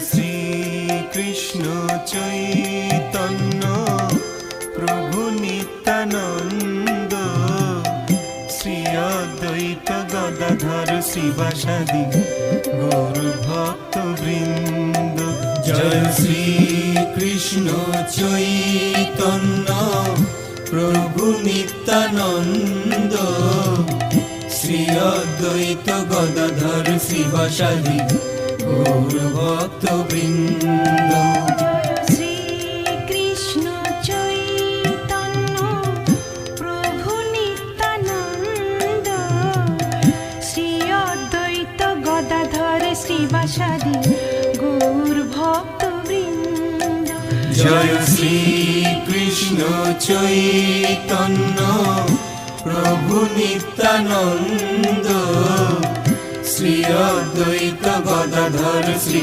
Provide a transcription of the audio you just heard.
শ্রী কৃষ্ণ চৈতন্য প্রভু নিত্যানন্দ, শ্রী অদ্বৈত গদাধর শ্রীবাসাদি গৌর ভক্ত বৃন্দ। জয় শ্রী কৃষ্ণ চৈতন্য প্রভু নিত্যানন্দ, শ্রী অদ্বৈত গদাধর শ্রীবাসাদি গৌর ভক্ত বৃন্দ। শ্রী কৃষ্ণ চৈতন্য প্রভু নিত্যানন্দ, শ্রী অদ্বৈত গদাধর শ্রীবাসাদি গৌর ভক্ত বৃন্দ। জয় শ্রী কৃষ্ণ চৈতন্য প্রভু নিত্যানন্দ, শ্রী অদ্বৈত গদাধর শ্রী